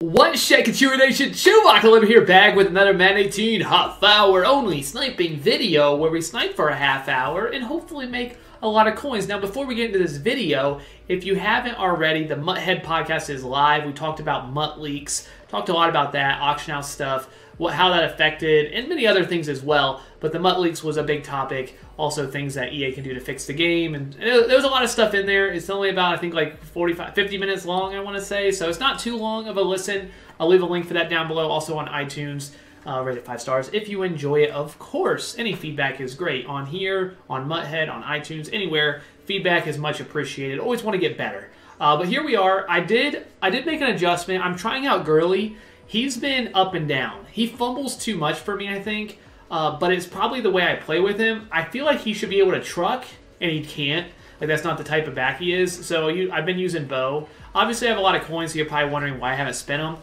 What shake Nation? ChewbaccaLemma here, back with another Madden 18 half-hour only sniping video where we snipe for a half hour and hopefully make a lot of coins. Now, before we get into this video, if you haven't already, the Mutthead podcast is live. We talked about Mutt leaks, talked a lot about that, auction house stuff, how that affected, and many other things as well. But the Mutt leaks was a big topic. Also, things that EA can do to fix the game, and there was a lot of stuff in there. It's only about, I think, like 50 minutes long, I want to say, so it's not too long of a listen. I'll leave a link for that down below, also on iTunes. Rate it 5 stars if you enjoy it, of course. Any feedback is great on here, on Mutthead, on iTunes, anywhere. Feedback is much appreciated. Always want to get better. But here we are. I did make an adjustment. I'm trying out Gurley. He's been up and down. He fumbles too much for me, I think. But it's probably the way I play with him. I feel like he should be able to truck, and he can't. Like, that's not the type of back he is. So I've been using Bo. Obviously, I have a lot of coins, so you're probably wondering why I haven't spent them.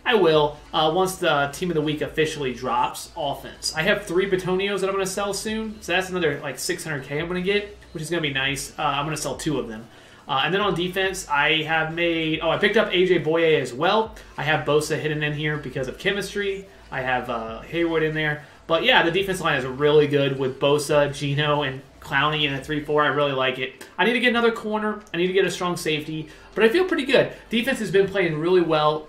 I will, once the Team of the Week officially drops, offense. I have 3 Batonios that I'm going to sell soon, so that's another, like, 600K I'm going to get, which is going to be nice. I'm going to sell 2 of them. And then on defense, I have made... Oh, I picked up AJ Boye as well. I have Bosa hidden in here because of chemistry. I have Hayward in there. But yeah, the defense line is really good with Bosa, Gino, and Clowney in a 3-4. I really like it. I need to get another corner. I need to get a strong safety. But I feel pretty good. Defense has been playing really well.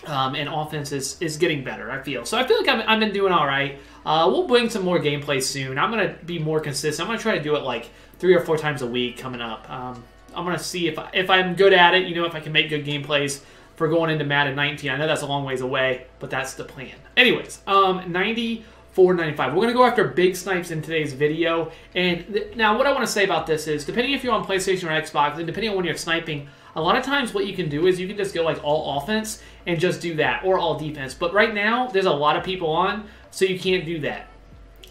And offense is getting better, I feel. So I feel like I've been doing all right. We'll bring some more gameplay soon. I'm going to be more consistent. I'm going to try to do it like 3 or 4 times a week coming up. I'm going to see if I'm good at it, if I can make good gameplays for going into Madden 19. I know that's a long ways away, but that's the plan. Anyways, 94.95. We're going to go after big snipes in today's video. And now what I want to say about this is, depending if you're on PlayStation or Xbox, and depending on when you're sniping, a lot of times what you can do is you can just go like all offense and just do that, or all defense. But right now, there's a lot of people on, so you can't do that.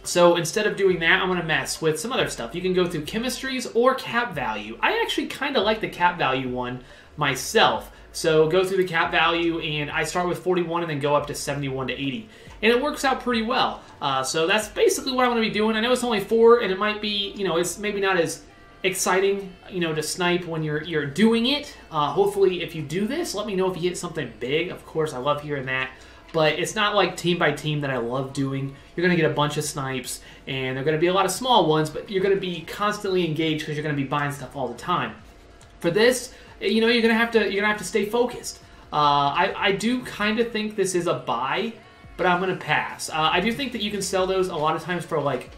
So instead of doing that, I'm going to mess with some other stuff. You can go through chemistries or cap value. I actually kind of like the cap value one myself. So go through the cap value, and I start with 41 and then go up to 71 to 80. And it works out pretty well. So that's basically what I'm going to be doing. I know it's only 4, and it might be, it's maybe not as exciting, to snipe when you're doing it. Hopefully, if you do this, let me know if you hit something big. Of course, I love hearing that. But it's not like team by team that I love doing. You're going to get a bunch of snipes, and there are going to be a lot of small ones, but you're going to be constantly engaged because you're going to be buying stuff all the time. For this, you're going to have to stay focused. I do kind of think this is a buy, but I'm going to pass. I do think that you can sell those a lot of times for like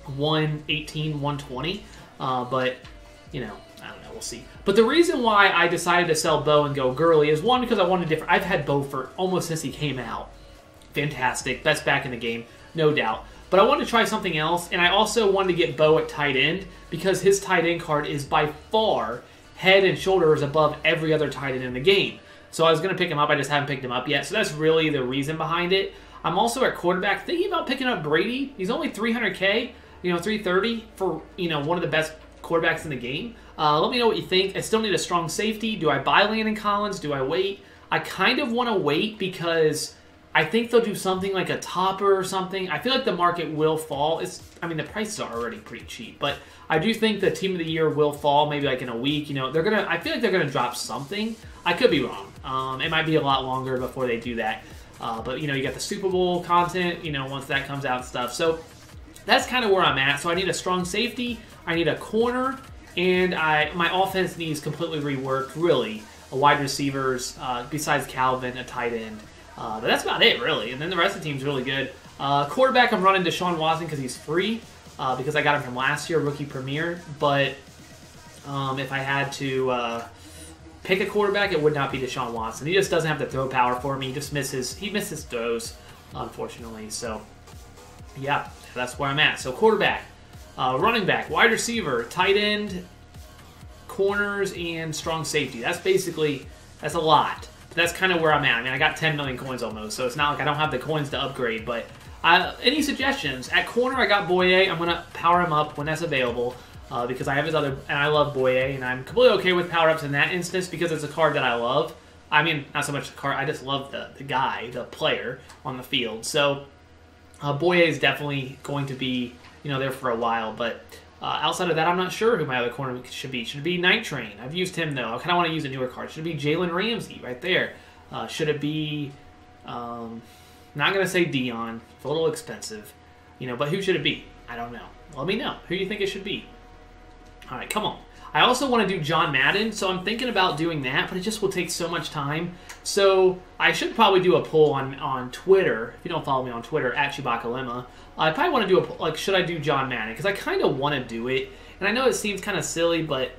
118, 120. But, I don't know, we'll see. But the reason why I decided to sell Bo and go Gurley is, one, because I wanted different. I've had Bo for almost since he came out. Fantastic. Best back in the game, no doubt. But I wanted to try something else, and I also wanted to get Bo at tight end because his tight end card is by far head and shoulders above every other tight end in the game. So I was going to pick him up. I just haven't picked him up yet. So that's really the reason behind it. I'm also at quarterback thinking about picking up Brady. He's only 300K. 330 for, one of the best quarterbacks in the game. Let me know what you think. I still need a strong safety. Do I buy Landon Collins? Do I wait? I kind of want to wait because I think they'll do something like a topper or something. I feel like the market will fall. The prices are already pretty cheap, but I do think the Team of the Year will fall maybe like in a week. I feel like they're gonna drop something. I could be wrong. It might be a lot longer before they do that. But you got the Super Bowl content. Once that comes out and stuff. So that's kind of where I'm at. So I need a strong safety, I need a corner, and my offense needs completely reworked, really. A wide receivers, besides Calvin, a tight end. But that's about it, really. And then the rest of the team's really good. Quarterback, I'm running Deshaun Watson because he's free, because I got him from last year, Rookie Premier. But if I had to pick a quarterback, it would not be Deshaun Watson. He just doesn't have the throw power for me. He misses throws, unfortunately. So, yeah. That's where I'm at. So quarterback, running back, wide receiver, tight end, corners, and strong safety. That's a lot. But that's kind of where I'm at. I got 10 million coins almost, so it's not like I don't have the coins to upgrade. But any suggestions? At corner, I got Boye. I'm going to power him up when that's available because I have his other, and I love Boye, and I'm completely okay with power-ups in that instance because it's a card that I love. Not so much the card. I just love the guy, the player on the field. So Boye is definitely going to be, there for a while, but outside of that, I'm not sure who my other corner should be. Should it be Night Train? I've used him, though. I kind of want to use a newer card. Should it be Jalen Ramsey right there? Should it be, not going to say Dion. It's a little expensive. But who should it be? I don't know. Let me know. Who do you think it should be? All right, come on. I also want to do John Madden, so I'm thinking about doing that, but it just will take so much time. So I should probably do a poll on Twitter. If you don't follow me on Twitter, at ChewbaccaLemma, I probably want to do a poll, like, should I do John Madden? Because I kind of want to do it, and I know it seems kind of silly, but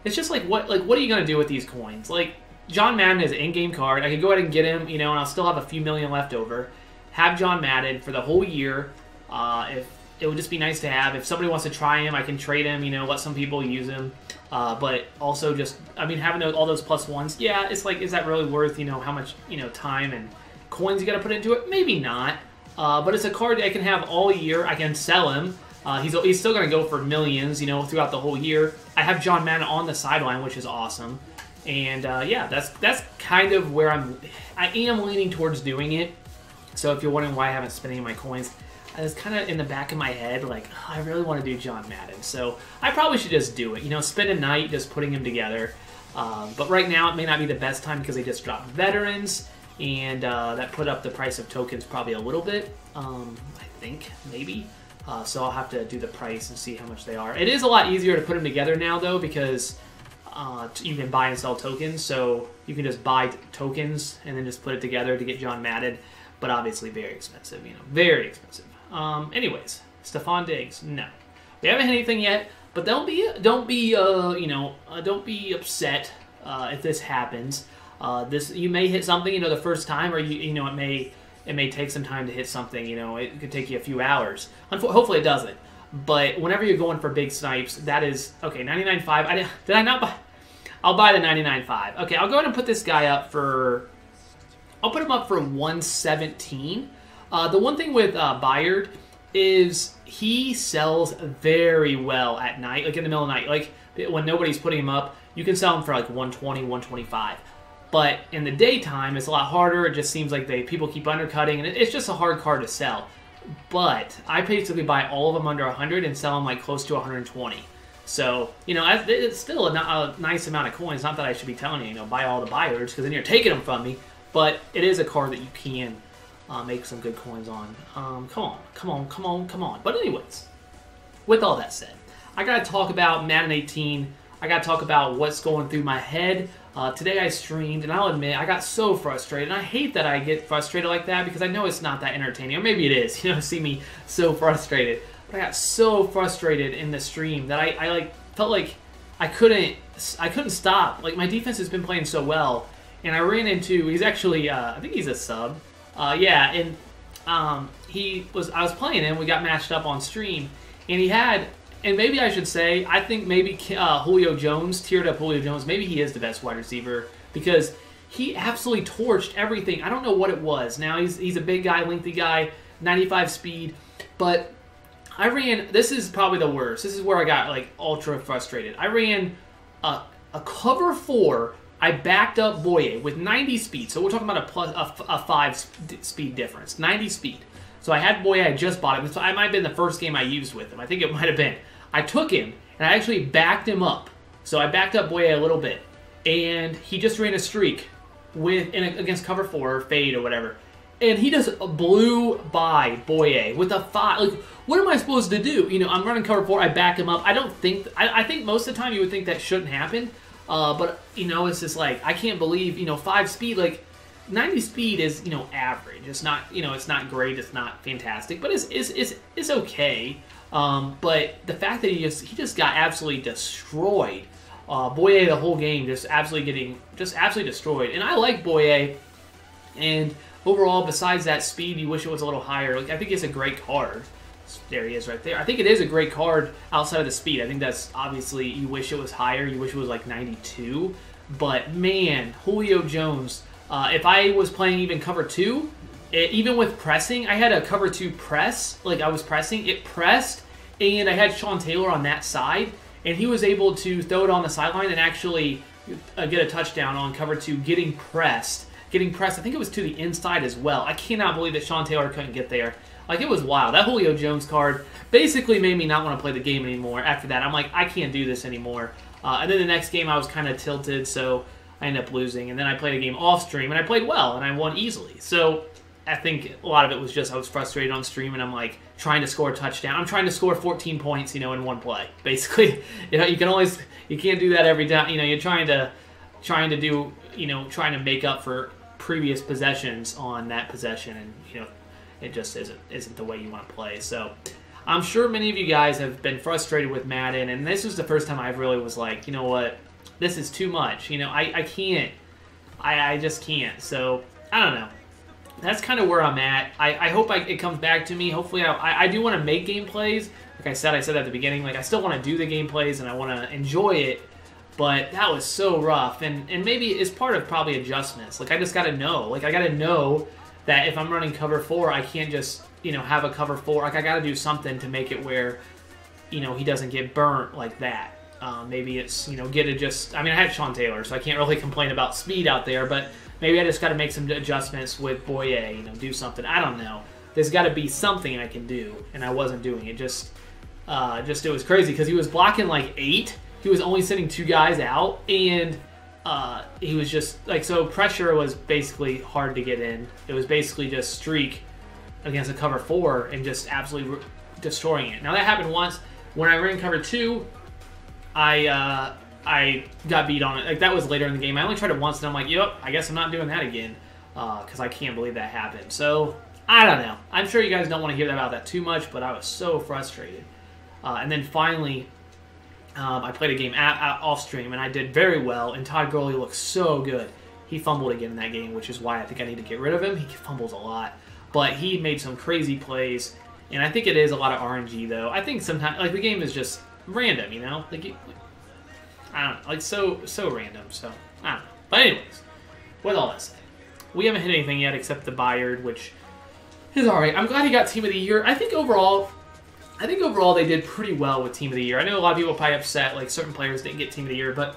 it's just like, what are you going to do with these coins? Like, John Madden is an in-game card. I could go ahead and get him, and I'll still have a few million left over. Have John Madden for the whole year. If it would just be nice to have. If somebody wants to try him, I can trade him, let some people use him. But also just, having all those +1s, yeah, it's like, is that really worth, how much, time and coins you got to put into it? Maybe not. But it's a card that I can have all year. I can sell him. He's still going to go for millions, throughout the whole year. I have John Madden on the sideline, which is awesome. And, yeah, that's kind of where I am leaning towards doing it. So if you're wondering why I haven't spent any of my coins, I was kind of in the back of my head, like, oh, I really want to do John Madden. So I probably should just do it. Spend a night just putting him together. But right now it may not be the best time because they just dropped veterans. And that put up the price of tokens probably a little bit. I think, maybe. So I'll have to do the price and see how much they are. It is a lot easier to put them together now, though, because you can buy and sell tokens. So you can just buy tokens and then just put it together to get John Madden. But obviously very expensive, very expensive. Anyways, Stephon Diggs, no, we haven't hit anything yet. But don't be upset if this happens. You may hit something, the first time, or it may take some time to hit something. It could take you a few hours. Hopefully it doesn't. But whenever you're going for big snipes, that is okay. 99.5. Did I not buy? I'll buy the 99.5. Okay, I'll go ahead and put this guy up for. I'll put him up for 117. The one thing with Bayard is he sells very well at night, like in the middle of the night. Like when nobody's putting him up, you can sell him for like 120, 125. But in the daytime, it's a lot harder. It just seems like people keep undercutting, and it's just a hard card to sell. But I basically buy all of them under 100 and sell them like close to 120. So, it's still a nice amount of coins. Not that I should be telling you, buy all the Bayards, because then you're taking them from me. But it is a card that you can make some good coins on. Come on. But anyways, with all that said, I got to talk about Madden 18. I got to talk about what's going through my head. Today I streamed, and I'll admit, I got so frustrated. And I hate that I get frustrated like that because I know it's not that entertaining. Or maybe it is, see me so frustrated. But I got so frustrated in the stream that I felt like I couldn't stop. Like, my defense has been playing so well. And I ran into, he's actually, I think he's a sub. Yeah, and I was playing him, we got matched up on stream, and he had, and maybe I should say, I think maybe Julio Jones, tiered up Julio Jones, maybe he is the best wide receiver, because he absolutely torched everything. I don't know what it was. Now, he's a big guy, lengthy guy, 95 speed, but I ran, this is probably the worst. This is where I got, like, ultra frustrated. I ran a cover 4. I backed up Boye with 90 speed. So we're talking about a 5 speed difference. 90 speed. So I had Boye, I just bought him. So I might have been the first game I used with him. I think it might have been. I took him, and I actually backed him up. So I backed up Boye a little bit. And he just ran a streak against cover 4, fade or whatever. And he just blew by Boye with a 5. Like, what am I supposed to do? I'm running cover 4, I back him up. I think most of the time you would think that shouldn't happen. But, it's just like, I can't believe, 5 speed, like, 90 speed is, average. It's not, it's not great, it's not fantastic, but it's okay. But the fact that he just got absolutely destroyed. Boye the whole game just absolutely destroyed. And I like Boye, and overall, besides that speed, you wish it was a little higher. Like, I think it's a great card. There he is right there. I think it is a great card outside of the speed. I think that's obviously, you wish it was higher. You wish it was like 92. But man, Julio Jones, if I was playing even cover 2, even with pressing, I had a cover 2 press. Like, I was pressing. It pressed, and I had Sean Taylor on that side. And he was able to throw it on the sideline and actually get a touchdown on cover 2 getting pressed. I think it was to the inside as well. I cannot believe that Sean Taylor couldn't get there. Like, it was wild. That Julio Jones card basically made me not want to play the game anymore. After that, I'm like, I can't do this anymore. And then the next game, I was kind of tilted, so I ended up losing. And then I played a game off stream, and I played well, and I won easily. So I think a lot of it was just I was frustrated on stream, and I'm like trying to score a touchdown. I'm trying to score 14 points, in one play. Basically, you can't do that every time. You're trying to do, trying to make up for previous possessions on that possession, and it just isn't the way you want to play. So I'm sure many of you guys have been frustrated with Madden, and this was the first time I really was like, you know what, this is too much. I can't. I just can't. So I don't know. That's kind of where I'm at. I hope it comes back to me. Hopefully, I do want to make gameplays. Like I said at the beginning, like I still want to do the gameplays and I want to enjoy it. But that was so rough, and maybe it's part of probably adjustments. Like I just got to know. Like I got to know that if I'm running cover 4, I can't just have a cover 4. Like I got to do something to make it where he doesn't get burnt like that. Maybe it's get it just. I mean, I had Sean Taylor, so I can't really complain about speed out there, but. Maybe I just got to make some adjustments with Boye, do something. I don't know. There's got to be something I can do, and I wasn't doing it. It was crazy because he was blocking like 8. He was only sending 2 guys out, and he was just like, so pressure was basically hard to get in. It was basically just streak against a cover 4 and just absolutely destroying it. Now that happened once when I ran cover 2. I got beat on it. Like, that was later in the game. I only tried it once, and I'm like, yep, I guess I'm not doing that again, because I can't believe that happened. So, I don't know. I'm sure you guys don't want to hear about that too much, but I was so frustrated. And then finally, I played a game off stream, and I did very well, and Todd Gurley looked so good. He fumbled again in that game, which is why I think I need to get rid of him. He fumbles a lot. But he made some crazy plays, and I think it is a lot of RNG, though. I think sometimes, like, the game is just random, Like, I don't know, like so random, so I don't know. But anyways, with all that said, we haven't hit anything yet except the Bayard, which is alright. I'm glad he got Team of the Year. I think overall they did pretty well with Team of the Year. I know a lot of people are probably upset, like certain players didn't get Team of the Year, but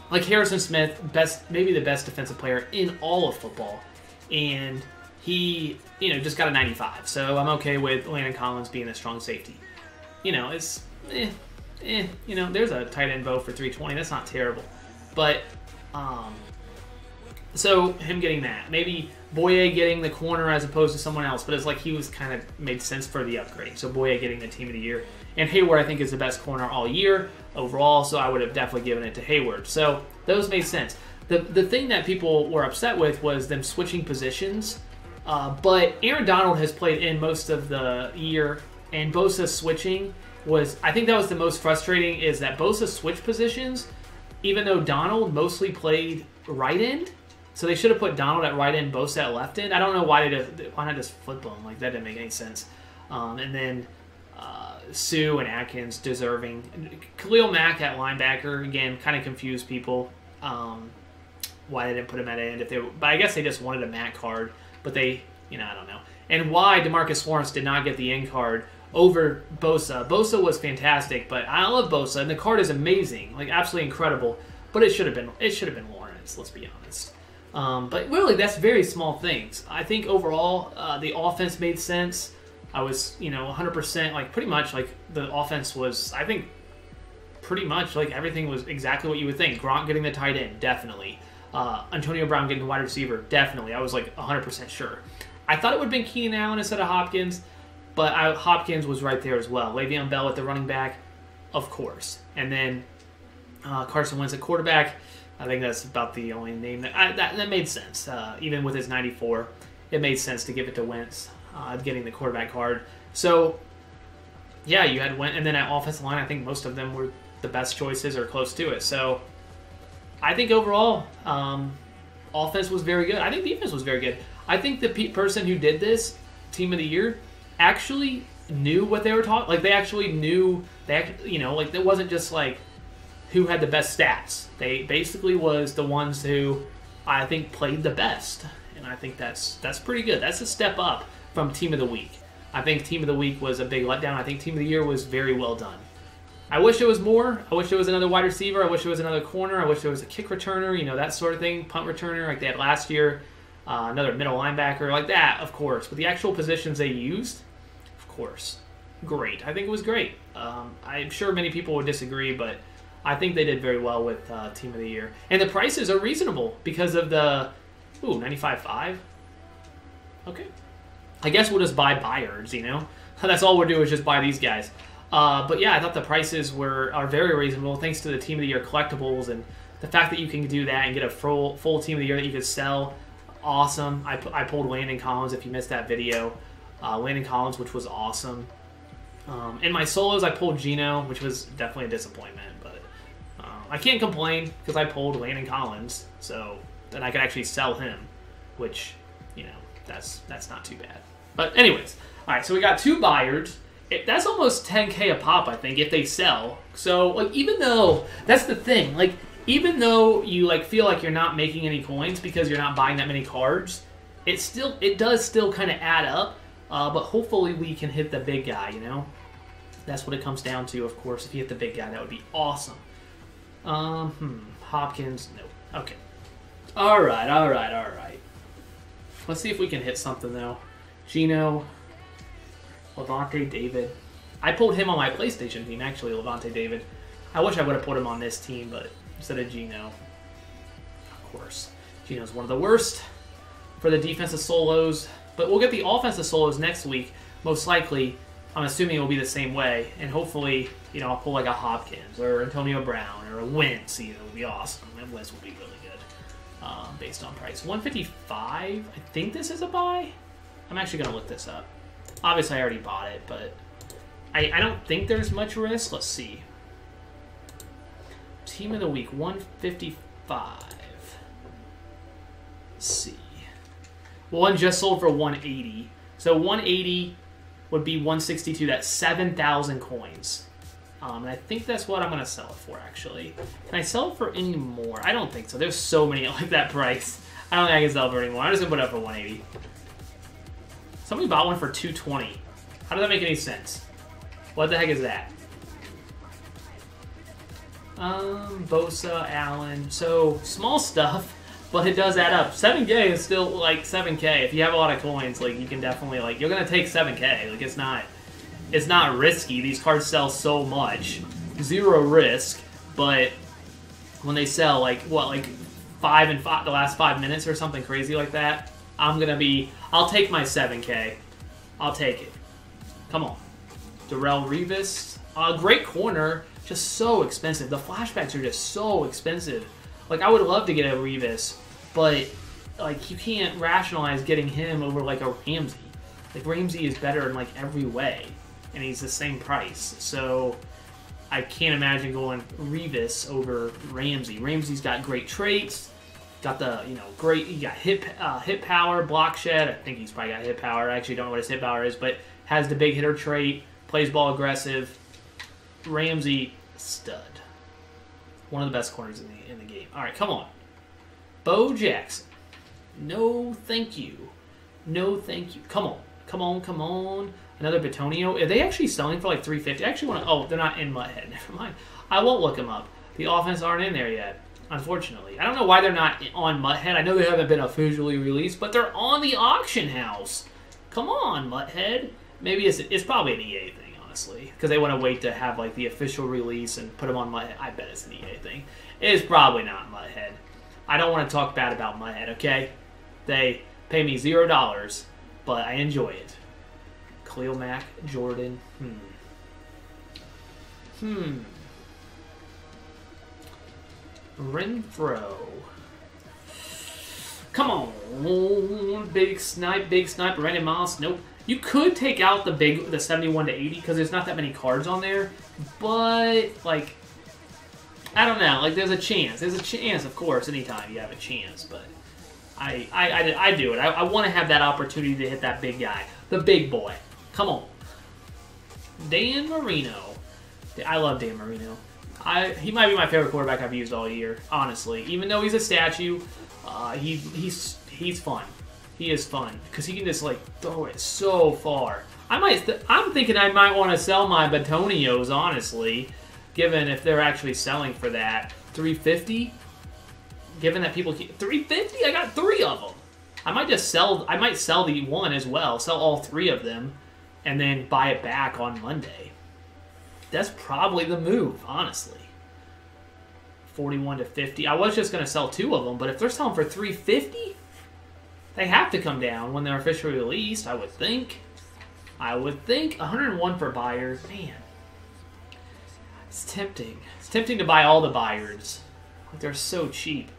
like Harrison Smith, maybe the best defensive player in all of football, and he just got a 95. So I'm okay with Landon Collins being a strong safety. It's there's a tight end vote for 320. That's not terrible. But, so him getting that. Maybe Boye getting the corner as opposed to someone else. But it's like he was kind of made sense for the upgrade. So Boye getting the Team of the Year. And Hayward, I think, is the best corner all year overall. So I would have definitely given it to Hayward. So those made sense. The thing that people were upset with was them switching positions. But Aaron Donald has played in most of the year. And Bosa switching I think that was the most frustrating, is that Bosa switched positions, even though Donald mostly played right end. So they should have put Donald at right end, Bosa at left end. I don't know why not just flip them. Like, that didn't make any sense. And then Sue and Atkins deserving. Khalil Mack at linebacker, again, kind of confused people why they didn't put him at end. But I guess they just wanted a Mack card. But I don't know. And why DeMarcus Lawrence did not get the end card over Bosa. Bosa was fantastic, but I love Bosa, and the card is amazing, like absolutely incredible. But it should have been Lawrence. Let's be honest. But really, that's very small things. I think overall, the offense made sense. I was 100%, like pretty much like the offense was. I think pretty much like everything was exactly what you would think. Gronk getting the tight end, definitely. Antonio Brown getting the wide receiver, definitely. I was like 100% sure. I thought it would have been Keenan Allen instead of Hopkins. But Hopkins was right there as well. Le'Veon Bell at the running back, of course. And then Carson Wentz at quarterback. I think that's about the only name that made sense. Even with his 94, it made sense to give it to Wentz, getting the quarterback card. So, yeah, you had Wentz. And then at offensive line, I think most of them were the best choices or close to it. So, I think overall, offense was very good. I think defense was very good. I think the person who did this, Team of the Year, actually knew what they were talking. Like, they actually knew that, like, it wasn't just like who had the best stats. They basically was the ones who I think played the best, and I think that's pretty good. That's a step up from Team of the Week. I think Team of the Week was a big letdown. I think Team of the Year was very well done. I wish it was more. I wish there was another wide receiver. I wish there was another corner. I wish there was a kick returner, that sort of thing, punt returner like they had last year. Another middle linebacker like that, of course. But the actual positions they used, of course, great. I think it was great. I'm sure many people would disagree, but I think they did very well with Team of the Year. And the prices are reasonable because of the... Ooh, 95.5? Okay. I guess we'll just buy buyers, you know? That's all we'll do is just buy these guys. But yeah, I thought the prices are very reasonable thanks to the Team of the Year collectibles and the fact that you can do that and get a full Team of the Year that you could sell. Awesome. I pulled Landon Collins if you missed that video. Landon Collins, which was awesome. In my solos, I pulled Gino, which was definitely a disappointment. But I can't complain because I pulled Landon Collins. So then I could actually sell him, which, you know, that's not too bad. But anyways, all right, so we got 2 buyers. That's almost 10K a pop, I think, if they sell. So, like, even though, that's the thing, like, even though you, like, feel like you're not making any coins because you're not buying that many cards, it does still kind of add up, but hopefully we can hit the big guy, you know? That's what it comes down to, of course. If you hit the big guy, that would be awesome. Hopkins, no. Okay. All right. Let's see if we can hit something, though. Gino, Levante David. I pulled him on my PlayStation team, actually, Levante David. I wish I would have put him on this team, but instead of Gino. Of course. Gino's one of the worst for the defensive solos. But we'll get the offensive solos next week, most likely. I'm assuming it will be the same way. And hopefully, you know, I'll pull like a Hopkins or Antonio Brown or a Wentz. You know, it would be awesome. And Wentz would be really good based on price. 155. I think this is a buy. I'm actually going to look this up. Obviously, I already bought it, but I don't think there's much risk. Let's see. Team of the week, 155. Let's see. One just sold for 180. So 180 would be 162. That's 7,000 coins. And I think that's what I'm going to sell it for, actually. Can I sell it for any more? I don't think so. There's so many at like that price. I don't think I can sell it for any more. I'm just going to put it up for 180. Somebody bought one for 220. How does that make any sense? What the heck is that? Bosa, Allen. So, small stuff, but it does add up. 7K is still, like, 7K. If you have a lot of coins, like, you can definitely, like, you're going to take 7K. Like, it's not risky. These cards sell so much. 0 risk, but when they sell, like, what, like, 5 and 5, the last 5 minutes or something crazy like that, I'll take my 7K. I'll take it. Come on. Darrelle Revis. Great corner. Just so expensive. The flashbacks are just so expensive. Like, I would love to get a Revis, but, like, you can't rationalize getting him over, like, a Ramsey. Like, Ramsey is better in, like, every way, and he's the same price. So, I can't imagine going Revis over Ramsey. Ramsey's got great traits. Got the, you know, great, he got hit power, block shed. I think he's probably got hit power. I actually don't know what his hit power is, but has the big hitter trait, plays ball aggressive. Ramsey, stud. One of the best corners in the game. All right, come on. Bo Jackson. No, thank you. No, thank you. Come on. Another Batonio. Are they actually selling for like 350? I actually want to, oh, they're not in Mudhead. Never mind. I won't look them up. The offense aren't in there yet. Unfortunately. I don't know why they're not on Mudhead. I know they haven't been officially released, but they're on the auction house. Come on, Mudhead. Maybe it's probably an EA thing, honestly, because they want to wait to have like the official release and put them on Mudhead. I bet it's an EA thing. It is probably not Mudhead. I don't want to talk bad about Mudhead, okay? They pay me $0, but I enjoy it. Khalil Mack, Jordan. Renfro. Come on. Big Snipe. Randy Moss. Nope. You could take out the 71 to 80 because there's not that many cards on there. But, like, I don't know. Like, there's a chance. There's a chance, of course, anytime you have a chance. But I do it. I want to have that opportunity to hit that big guy. The big boy. Come on. Dan Marino. I love Dan Marino. He might be my favorite quarterback I've used all year, honestly. Even though he's a statue, he's fun. He is fun because he can just like throw it so far. I'm thinking I might want to sell my Batonios, honestly, given if they're actually selling for that $350. Given that people keep $350, I got 3 of them. I might sell the one as well, sell all 3 of them, and then buy it back on Monday. That's probably the move, honestly. 41 to 50. I was just going to sell 2 of them, but if they're selling for 350, they have to come down when they're officially released, I would think. I would think. 101 for buyers. Man. It's tempting. It's tempting to buy all the buyers. Like, they're so cheap.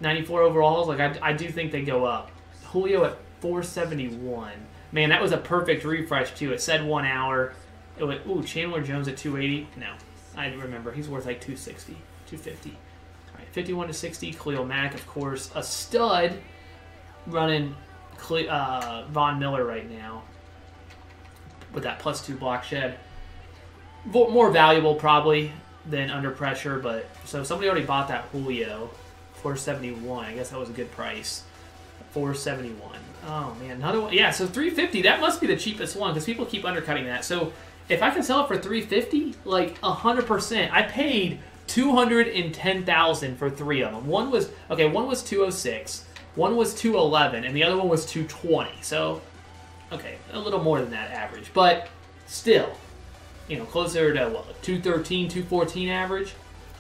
94 overalls. Like, I do think they go up. Julio at 471. Man, that was a perfect refresh, too. It said 1 hour. It went, ooh, Chandler Jones at 280. No. I remember. He's worth like 260. 250. All right, 51 to 60. Khalil Mack, of course. A stud running Von Miller right now with that +2 block shed. More valuable probably than under pressure, but so somebody already bought that Julio. 471. I guess that was a good price. 471. Oh man, another one. Yeah, so 350. That must be the cheapest one because people keep undercutting that. So if I can sell it for 350, like 100%. I paid $210,000 for 3 of them. One was 206, one was 211, and the other one was 220. So okay, a little more than that average, but still, you know, closer to what, 213, 214 average.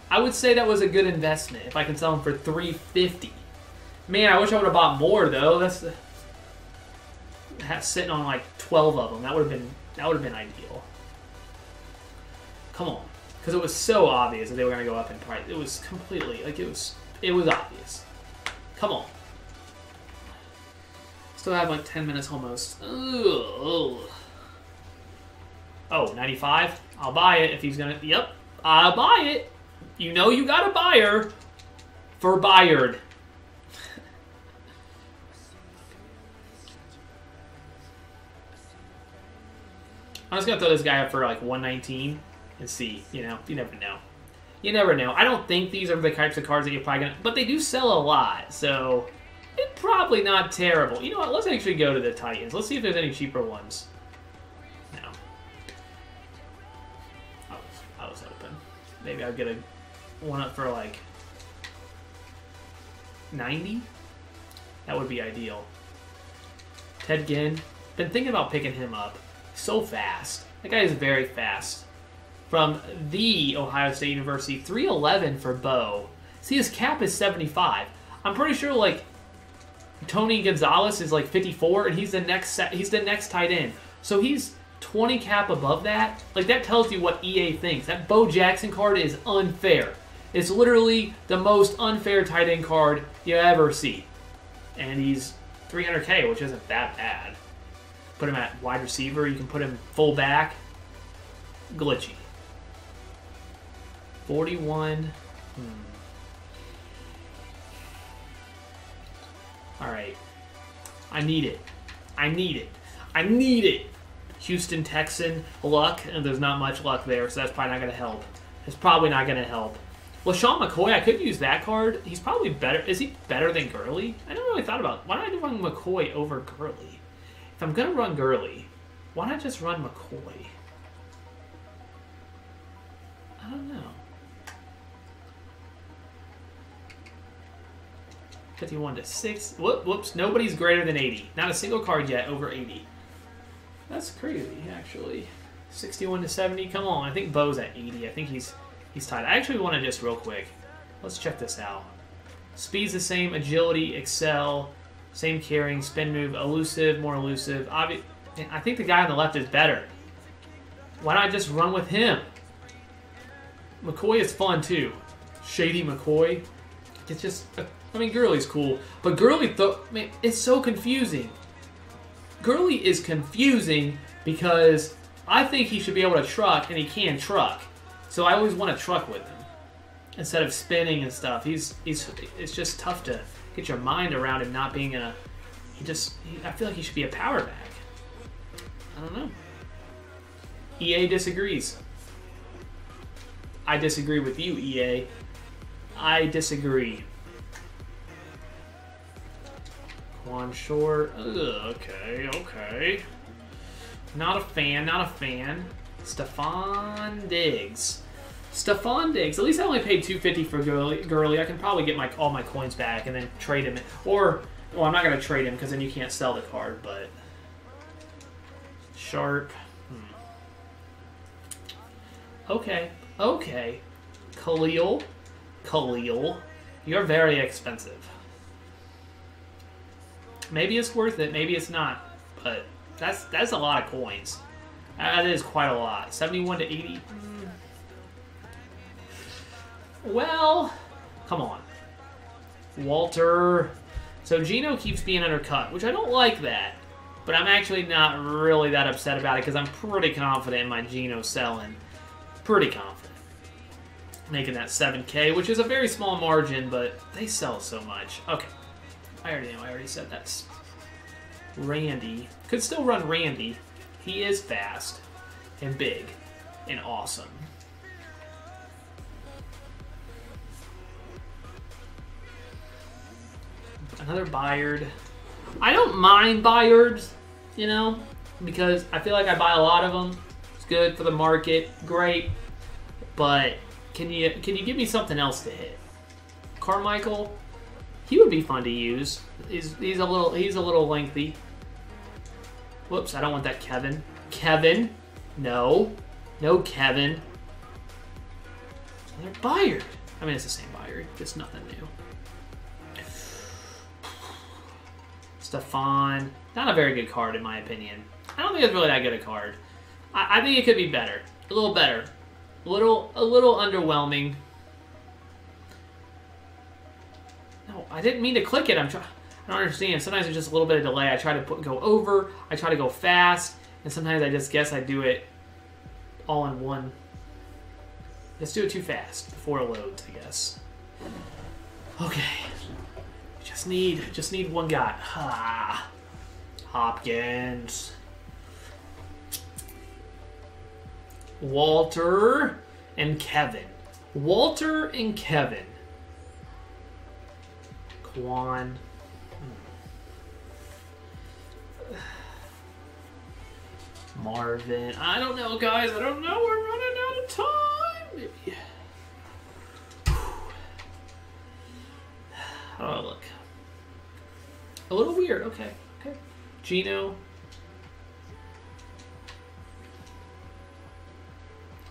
I would say that was a good investment if I can sell them for 350. Man, I wish I would have bought more though. That's sitting on like 12 of them. That would have been ideal. Come on, because it was so obvious that they were going to go up in price. It was completely like it was obvious. Come on. Still have like 10 minutes almost. Ugh. Oh, 95? I'll buy it if he's going to... Yep, I'll buy it. You know you got a buyer for Bayard. I'm just going to throw this guy up for like 119 and see. You know, you never know. You never know. I don't think these are the types of cards that you're probably going to... But they do sell a lot, so... It's probably not terrible. You know what? Let's actually go to the Titans. Let's see if there's any cheaper ones. No. I was hoping. Maybe I'll get one up for like 90? That would be ideal. Ted Ginn. Been thinking about picking him up. So fast. That guy is very fast. From the Ohio State University. 311 for Bo. See, his cap is 75. I'm pretty sure, like, Tony Gonzalez is like 54, and he's the next tight end. So he's 20 cap above that. Like, that tells you what EA thinks. That Bo Jackson card is unfair. It's literally the most unfair tight end card you ever see. And he's 300K, which isn't that bad. Put him at wide receiver. You can put him full back. Glitchy. 41. Alright. I need it. I need it. I need it! Houston Texan luck, and there's not much luck there, so that's probably not going to help. It's probably not going to help. LaShawn McCoy, I could use that card. He's probably better. Is he better than Gurley? I never really thought about it. Why don't I run McCoy over Gurley? If I'm going to run Gurley, why not just run McCoy? I don't know. 51 to 6. Whoops, nobody's greater than 80. Not a single card yet over 80. That's crazy, actually. 61 to 70. Come on, I think Bo's at 80. I think he's tied. I actually want to just real quick. Let's check this out. Speed's the same. Agility, excel, same carrying, spin move, elusive, more elusive. I think the guy on the left is better. Why not just run with him? McCoy is fun too. Shady McCoy. It's just... I mean, Gurley's cool, but Gurley, man, it's so confusing. Gurley is confusing because I think he should be able to truck, and he can truck. So I always want to truck with him instead of spinning and stuff. It's just tough to get your mind around him not being a. I feel like he should be a power back. I don't know. EA disagrees. I disagree with you, EA. I disagree. Quan Short. Okay. Not a fan. Stephon Diggs. At least I only paid $250 for Gurley. I can probably get all my coins back and then trade him. Well, I'm not going to trade him because then you can't sell the card, but... Sharp. Okay. Khalil. Khalil. You're very expensive. Maybe it's worth it, maybe it's not. But that's a lot of coins. That is quite a lot. 71 to 80. Well, come on. Walter. So Gino keeps being undercut, which I don't like that. But I'm actually not really that upset about it because I'm pretty confident in my Gino selling. Pretty confident. Making that 7K, which is a very small margin, but they sell so much. Okay. I already said that. Randy. Could still run Randy. He is fast and big and awesome. Another Bayard. I don't mind Bayards, you know, because I feel like I buy a lot of them. It's good for the market, great. But can you give me something else to hit? Carmichael, he would be fun to use. He's a little lengthy. Whoops, I don't want that Kevin. Kevin, no Kevin. Another Bayard. I mean, it's the same Bayard, just nothing new. Stefan, not a very good card in my opinion. I don't think it's really that good a card. I think it could be better, a little better, a little underwhelming. No, I didn't mean to click it. I don't understand. Sometimes there's just a little bit of delay. I try to go over. I try to go fast, and sometimes I just guess I do it all in one. Let's do it too fast before it loads, I guess. Okay. Just need one guy. Hopkins. Walter and Kevin. Walter and Kevin. Quan. Marvin. I don't know, guys. I don't know. We're running out of time. Maybe. How do I look? A little weird. Okay. Gino.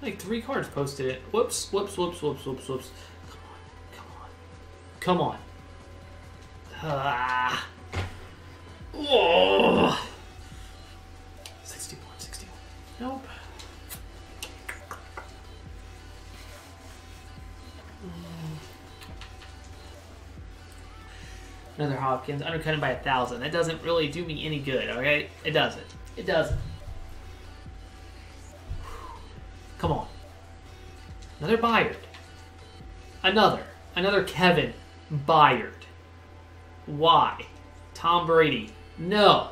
Like 3 cards posted it. Whoops. Come on. Oh. 61. Nope. Another Hopkins, undercut him by 1,000. That doesn't really do me any good, okay? It doesn't. Come on. Another Bayard. Another Kevin Bayard. Why? Tom Brady. No.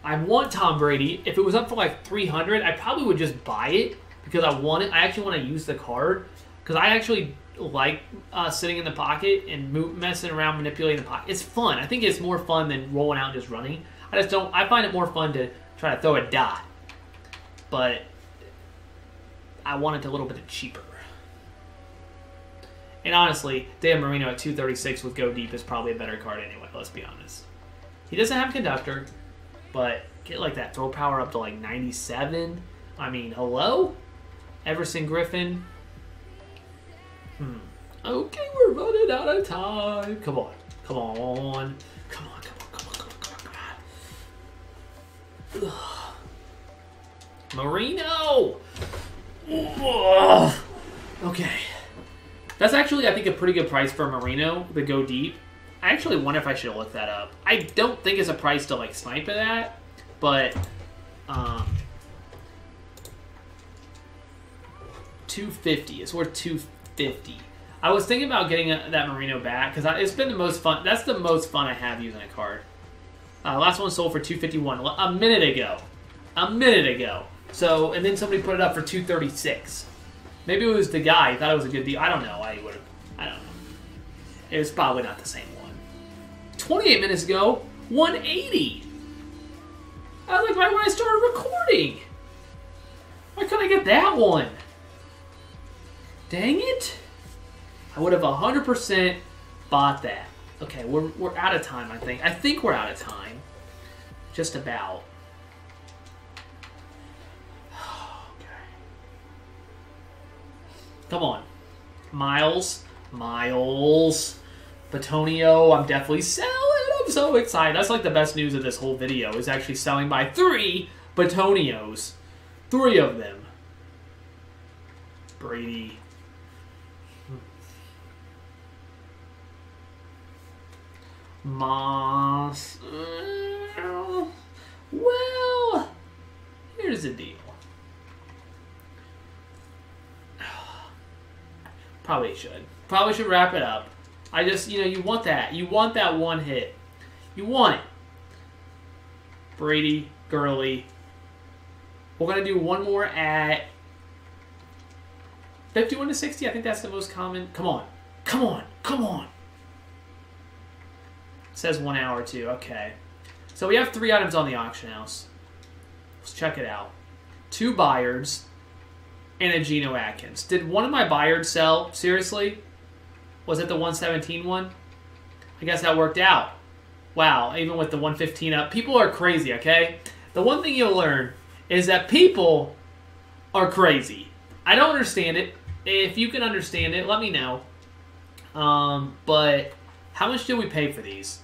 I want Tom Brady. If it was up for like 300, I probably would just buy it because I want it. I actually want to use the card because I actually like sitting in the pocket and messing around, manipulating the pocket. It's fun. I think it's more fun than rolling out and just running. I find it more fun to try to throw a dot. But I want it a little bit cheaper. And honestly, Dan Marino at 236 with Go Deep is probably a better card anyway, let's be honest. He doesn't have Conductor, but get like that throw power up to like 97. I mean, hello? Everson Griffin. Okay, we're running out of time. Come on. Ugh. Marino! Ugh. Okay. That's actually, I think, a pretty good price for Marino, the Go Deep. I actually wonder if I should look that up. I don't think it's a price to, like, snipe it at, but, $250. It's worth $250. I was thinking about getting that Marino back, because it's been the most fun. That's the most fun I have using a card. Last one sold for $251 a minute ago. So, and then somebody put it up for $236. Maybe it was the guy. He thought it was a good deal. I don't know why he would have. I don't know. It was probably not the same one. 28 minutes ago, 180. I was like, right when I started recording. Why couldn't I get that one? Dang it. I would have 100% bought that. Okay, we're out of time, I think. I think we're out of time. Just about. Okay. Come on. Miles. Miles. Batonio, I'm definitely selling. I'm so excited. That's like the best news of this whole video, is actually selling by 3 Batonios. 3 of them. Brady. Moss. Well, here's the deal. Probably should wrap it up. I just, you want that. You want that one hit. You want it. Brady, Gurley. We're going to do one more at 51 to 60. I think that's the most common. Come on. Come on. Come on. It says 1 hour too. Okay. So we have 3 items on the auction house. Let's check it out. 2 Byards and a Geno Atkins. Did one of my Byards sell? Seriously? Was it the 117 one? I guess that worked out. Wow, even with the 115 up. People are crazy, okay? The one thing you'll learn is that people are crazy. I don't understand it. If you can understand it, let me know. But how much did we pay for these?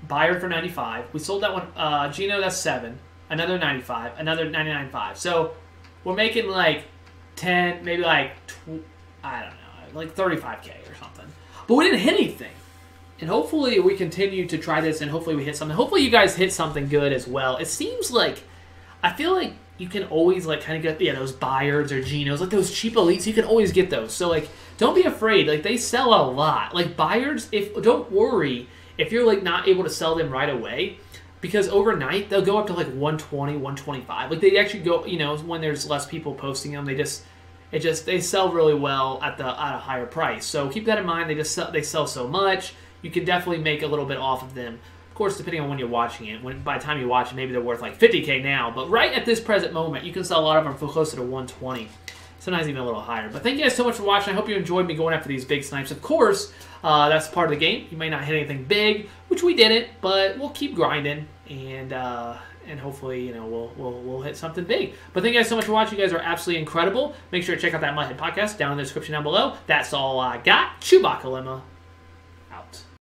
Byard for 95. We sold that one. Geno, that's 7. Another 95. Another 99.5. So we're making like 10, maybe like, I don't know, like 35K or something. But we didn't hit anything. And hopefully we continue to try this and hopefully we hit something. Hopefully you guys hit something good as well. It seems like, I feel like you can always like kind of get, those Byards or Genos, like those cheap elites, you can always get those. So like, don't be afraid. Like they sell a lot. Like Byards, don't worry if you're like not able to sell them right away. Because overnight, they'll go up to like 120, 125. Like they actually go, when there's less people posting them, they sell really well at a higher price. So keep that in mind. They sell so much. You can definitely make a little bit off of them. Of course, depending on when you're watching it. By the time you watch it, maybe they're worth like 50K now. But right at this present moment, you can sell a lot of them for closer to 120. Sometimes even a little higher. But thank you guys so much for watching. I hope you enjoyed me going after these big snipes. Of course, that's part of the game. You may not hit anything big, which we didn't, but we'll keep grinding and hopefully, we'll hit something big. But thank you guys so much for watching. You guys are absolutely incredible. Make sure to check out that Mudhead podcast down in the description down below. That's all I got. ChewbaccaLemma.